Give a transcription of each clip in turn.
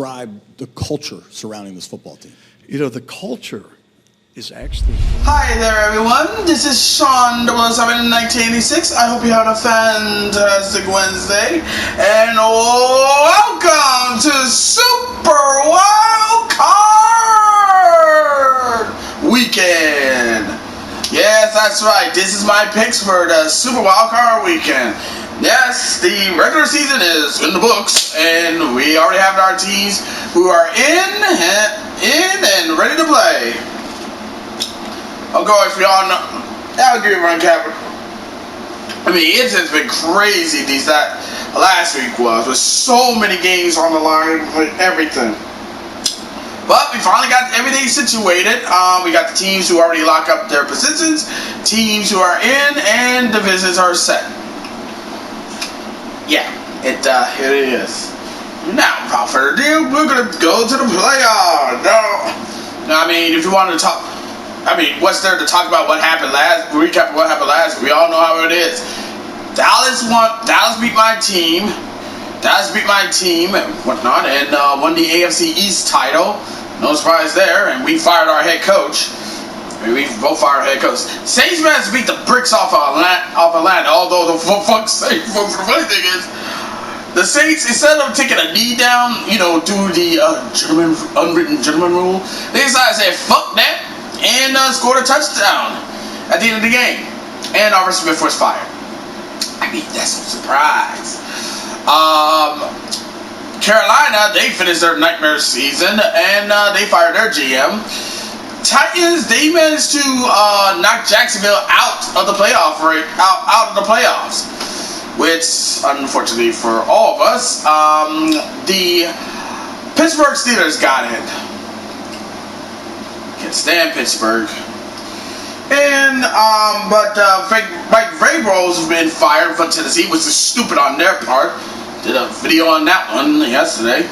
describe the culture surrounding this football team? You know, the culture is actually... Hi there, everyone. This is Sean 007 in 1986. I hope you had a fantastic Wednesday. And welcome to Super Wildcard Weekend. Yes, that's right. This is my picks for the Super Wildcard Weekend. Yes, the regular season is in the books, and we already have our teams who are in and ready to play. Of course, we all know. I'll give you a run cap. I mean, it's just been crazy that last week was, with so many games on the line, with everything. But we finally got everything situated. We got the teams who already lock up their positions, teams who are in, and divisions are set. Yeah, it is. Now, without further ado, we're gonna go to the playoffs. No, I mean, if you want to talk, I mean, what's there to talk about? What happened last? Recap of what happened last. We all know how it is. Dallas beat my team. And whatnot, and won the AFC East title. No surprise there. And we fired our head coach. I mean, we both fired our head coach. Saints managed to beat the bricks off Atlanta. Although the funny thing is, the Saints, instead of taking a knee down, you know, do the unwritten gentleman rule, they decided to say fuck that and scored a touchdown at the end of the game. And Arthur Smith was fired. I mean, that's no surprise. Carolina, they finished their nightmare season and they fired their GM. Titans, they managed to knock Jacksonville out of the playoffs, which, unfortunately for all of us, the Pittsburgh Steelers got in. Can't stand Pittsburgh. And but Mike Vrabel has been fired from Tennessee, which is stupid on their part. Did a video on that one yesterday.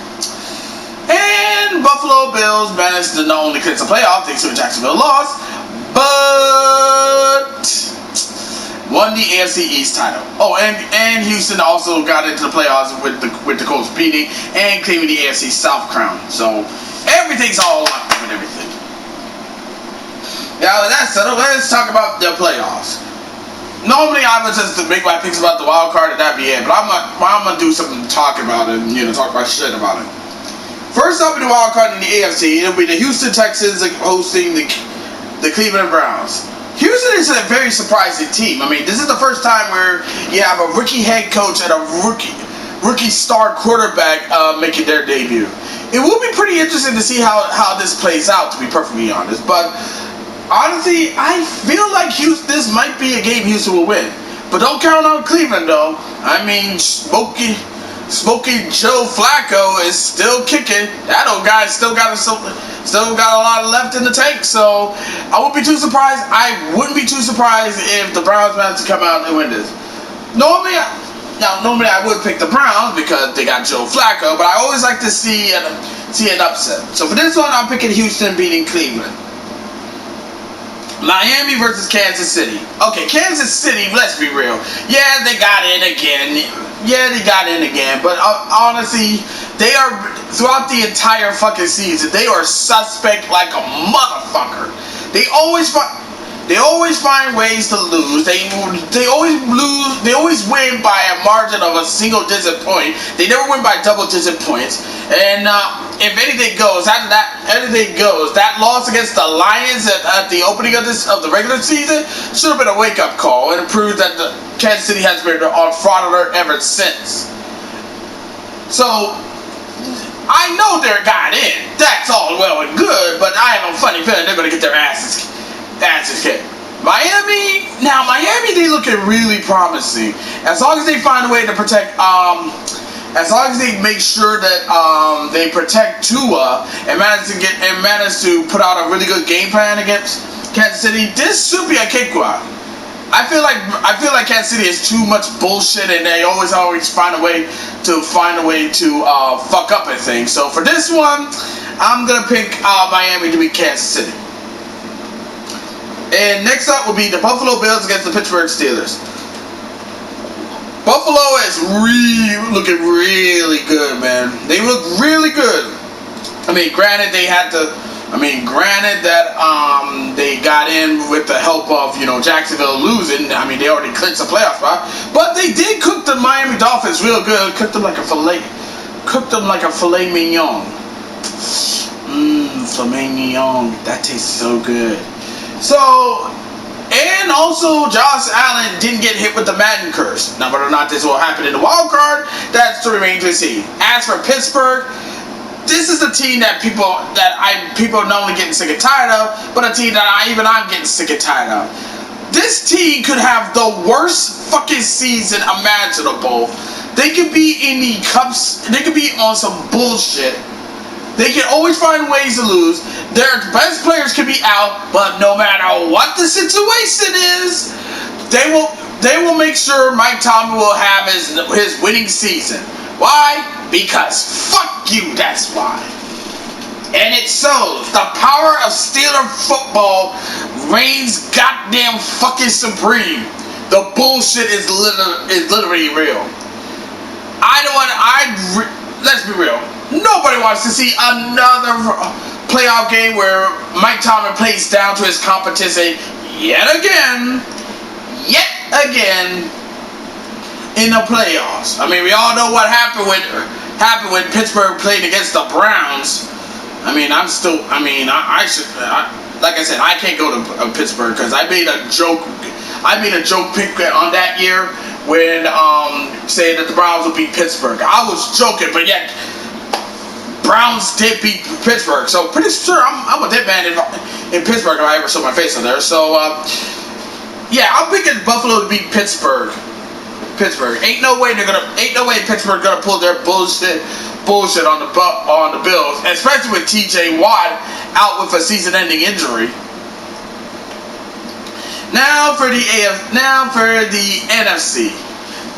And Buffalo Bills managed to not only clinch the playoff thanks to a Jacksonville loss, but won the AFC East title. Oh, and Houston also got into the playoffs with the Colts beating and claiming the AFC South crown. So everything's all locked up and everything. Now that that's settled, let's talk about the playoffs. Normally I would just make my picks about the wild card and that'd be it, but I'm gonna do something to talk about it and talk about shit about it. First up in the wild card in the AFC, it'll be the Houston Texans hosting the Cleveland Browns. Houston is a very surprising team. I mean, this is the first time where you have a rookie head coach and a rookie star quarterback making their debut. It will be pretty interesting to see how this plays out, to be perfectly honest. But honestly, I feel like this might be a game Houston will win. But don't count on Cleveland, though. I mean, Smoky Joe Flacco is still kicking. That old guy still got a lot left in the tank. So I wouldn't be too surprised. I wouldn't be too surprised if the Browns managed to come out and win this. Normally I would pick the Browns because they got Joe Flacco, but I always like to see an upset. So for this one, I'm picking Houston beating Cleveland. Miami versus Kansas City. Okay, Kansas City, let's be real. Yeah, they got in again. But honestly, they are, throughout the entire fucking season, they are suspect like a motherfucker. They always find ways to lose. They always lose. They always win by a margin of a single-digit point. They never win by double-digit points. And if anything goes, after that, anything goes. That loss against the Lions at the opening of the regular season should have been a wake-up call, and it proved that the Kansas City has been on fraud alert ever since. So I know they're got in. That's all well and good, but I have a funny feeling they're going to get their asses kicked. Miami, they looking really promising. As long as they find a way to protect, as long as they make sure that they protect Tua and manage to put out a really good game plan against Kansas City, this should be a cakewalk. I feel like Kansas City is too much bullshit, and they always find a way to fuck up at things. So for this one, I'm gonna pick Miami to beat Kansas City. And next up will be the Buffalo Bills against the Pittsburgh Steelers. Buffalo is looking really good, man. They look really good. Granted that they got in with the help of Jacksonville losing. They already clinched the playoff spot, but they did cook the Miami Dolphins real good. Cooked them like a filet mignon. Filet mignon. That tastes so good. So, and also Josh Allen didn't get hit with the Madden curse. Now, whether or not this will happen in the wild card, that's to remain to be seen. As for Pittsburgh, this is a team that people are not only getting sick and tired of, but a team that I'm getting sick and tired of. This team could have the worst fucking season imaginable. They could be in the cups. They could be on some bullshit. They can always find ways to lose. Their best players could be out, but no matter what the situation is, they will make sure Mike Tomlin will have his winning season. Why? Because fuck you, that's why. And it shows. The power of Steeler football reigns goddamn fucking supreme. The bullshit is literally real. Let's be real. Nobody wants to see another playoff game where Mike Tomlin plays down to his competition yet again. In the playoffs. We all know what happened when Pittsburgh played against the Browns. Like I said, I can't go to Pittsburgh because I made a joke pick on that year when saying that the Browns would beat Pittsburgh. I was joking, but yet Browns did beat Pittsburgh. So pretty sure I'm a dead man in Pittsburgh if I ever saw my face on there. So I'm picking Buffalo to beat Pittsburgh. Ain't no way Pittsburgh gonna pull their bullshit on the Bills, especially with TJ Watt out with a season-ending injury. Now for the NFC.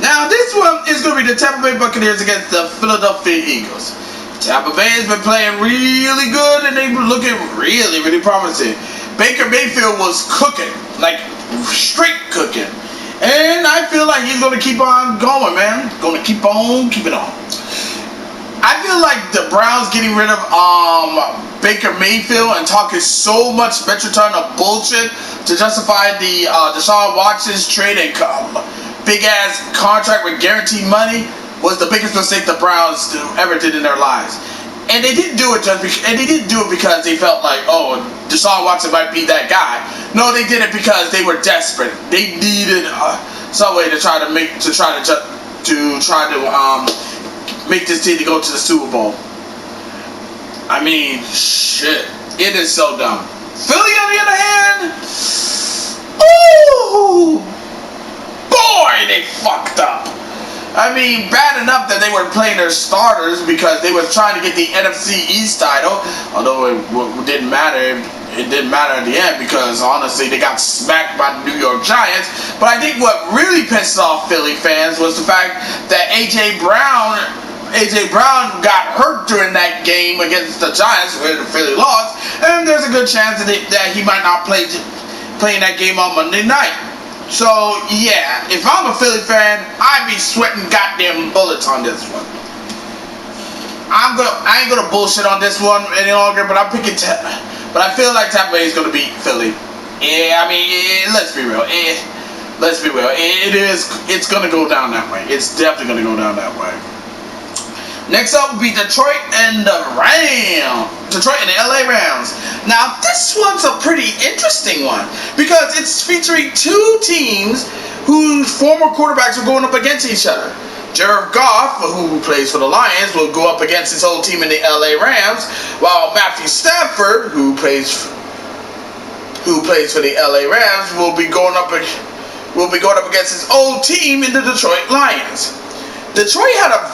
Now this one is gonna be the Tampa Bay Buccaneers against the Philadelphia Eagles. Tampa Bay has been playing really good and they've been looking really, really promising. Baker Mayfield was cooking, like straight cooking. And I feel like he's going to keep on going, man. Going to keep on keeping on. I feel like the Browns getting rid of Baker Mayfield and talking so much Metroton of bullshit to justify the Deshaun Watson's trade and big-ass contract with guaranteed money was the biggest mistake the Browns ever did in their lives. And they didn't do it because they felt like, oh, Deshaun Watson might be that guy. No, they did it because they were desperate. They needed some way to try to make this team to go to the Super Bowl. Shit, it is so dumb. Philly, on the other hand, ooh, boy, they fucked up. Bad enough that they were playing their starters because they were trying to get the NFC East title, although it didn't matter. It didn't matter at the end because, honestly, they got smacked by the New York Giants. But I think what really pissed off Philly fans was the fact that A.J. Brown got hurt during that game against the Giants where Philly lost, and there's a good chance that he might not play in that game on Monday night. So, yeah, if I'm a Philly fan, I'd be sweating goddamn bullets on this one. I ain't gonna bullshit on this one any longer, but but I feel like Tampa Bay is gonna beat Philly. Yeah, let's be real. It's gonna go down that way. It's definitely gonna go down that way. Next up will be Detroit and the LA Rams. Now, this one's a pretty interesting one because it's featuring two teams whose former quarterbacks are going up against each other. Jared Goff, who plays for the Lions, will go up against his old team in the LA Rams, while Matthew Stafford, who plays for the LA Rams, will be going up against his old team in the Detroit Lions. Detroit had a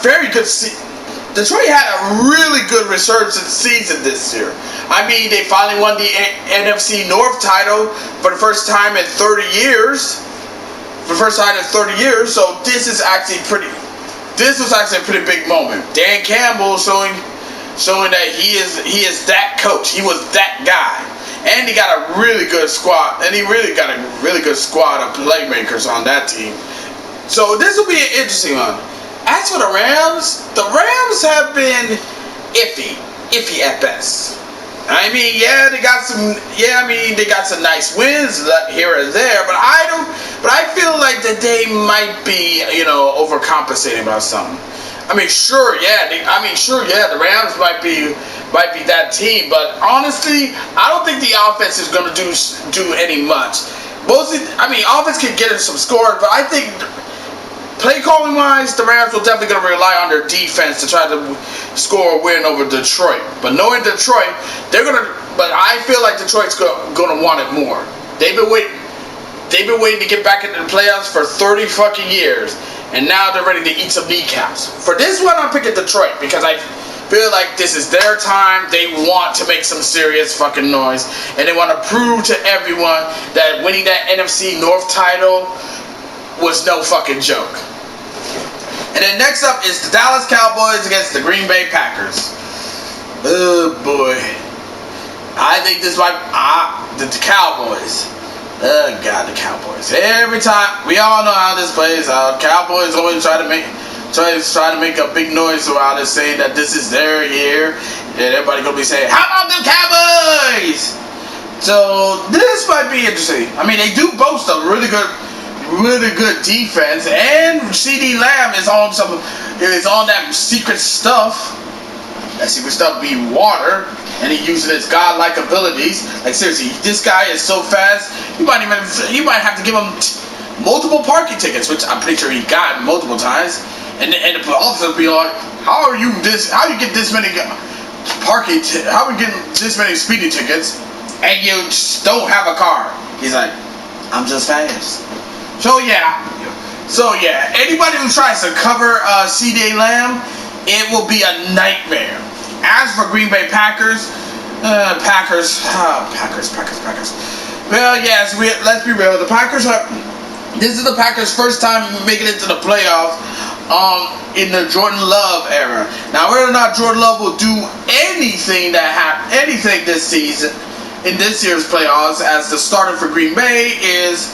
really good resurgence season this year. They finally won the NFC North title for the first time in 30 years. So this was actually a pretty big moment. Dan Campbell showing that he is that coach. He was that guy. And he got a really good squad. And he really got a really good squad of playmakers on that team. So this will be an interesting one. As for the Rams have been iffy. iffy at best. I mean, yeah, they got some. Yeah, I mean, they got some nice wins here and there, but I feel like that they might be, overcompensating about something. I mean, sure, yeah. The Rams might be that team, but honestly, I don't think the offense is going to do any much. Mostly, I mean, offense can get in some scores, but I think play calling wise, the Rams will definitely going to rely on their defense to try to score a win over Detroit. But knowing Detroit, they're going to. But I feel like Detroit's going to want it more. They've been waiting to get back into the playoffs for 30 fucking years, and now they're ready to eat some kneecaps. For this one, I'm picking Detroit because I feel like this is their time. They want to make some serious fucking noise, and they want to prove to everyone that winning that NFC North title was no fucking joke. And then next up is the Dallas Cowboys against the Green Bay Packers. Oh boy. I think this might the Cowboys. Oh god, the Cowboys. Every time we all know how this plays out. Cowboys always try to make a big noise around it, saying that this is their year, and everybody gonna be saying, "How about the Cowboys?" So this might be interesting. I mean, they do boast a really good defense, and CD Lamb is on that secret stuff. That secret stuff be water, and he using his godlike abilities. Like seriously, this guy is so fast. You might have to give him multiple parking tickets, which I'm pretty sure he got multiple times. And the officer be like, how you get this many parking? How are you getting this many speeding tickets, and you don't have a car? He's like, I'm just fast. So yeah, anybody who tries to cover CD Lamb, it will be a nightmare. As for Green Bay Packers. Well, yes, let's be real. This is the Packers' first time making it to the playoffs in the Jordan Love era. Now, whether or not Jordan Love will do anything this season in this year's playoffs as the starter for Green Bay is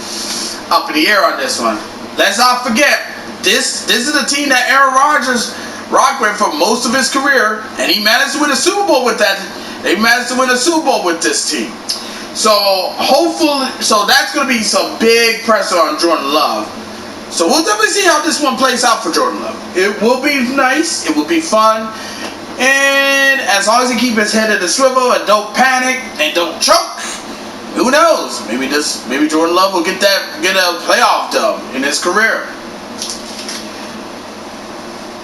up in the air on this one. Let's not forget, this is a team that Aaron Rodgers rocked with for most of his career, and he managed to win a Super Bowl with that. They managed to win a Super Bowl with this team. So that's going to be some big pressure on Jordan Love. So we'll definitely see how this one plays out for Jordan Love. It will be nice. It will be fun. And as long as he keeps his head in the swivel and don't panic and don't choke, who knows? Maybe Jordan Love will get a playoff dub in his career.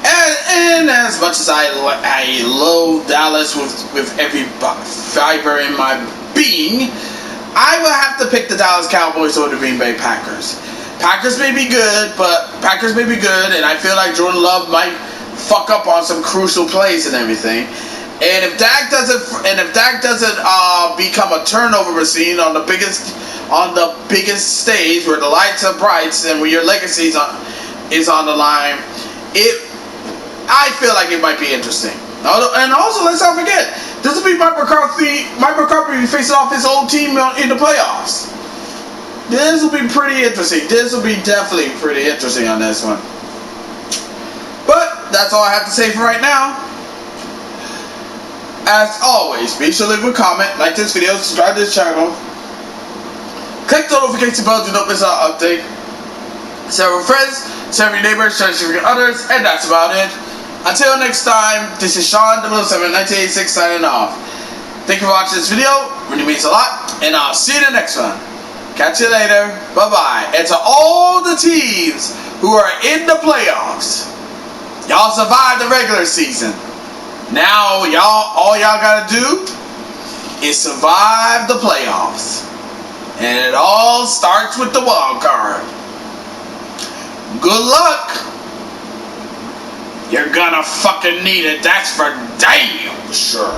And as much as I loathe Dallas with every fiber in my being, I will have to pick the Dallas Cowboys over the Green Bay Packers. Packers may be good, and I feel like Jordan Love might fuck up on some crucial plays and everything. And if Dak doesn't become a turnover machine on the biggest stage where the lights are bright and where your legacy is on the line, I feel like it might be interesting. And also, let's not forget, this will be Mike McCarthy facing off his old team in the playoffs. This will be pretty interesting. This will be definitely pretty interesting on this one. But that's all I have to say for right now. As always, be sure to leave a comment, like this video, subscribe to this channel, click the notification bell to not miss our update. Share with friends, share with your neighbors, share with others, and that's about it. Until next time, this is Sean 007-1986 signing off. Thank you for watching this video, really means a lot, and I'll see you in the next one. Catch you later, bye bye. And to all the teams who are in the playoffs, y'all survived the regular season. Now all y'all gotta do is survive the playoffs. And it all starts with the wild card. Good luck. You're gonna fucking need it, that's for damn sure.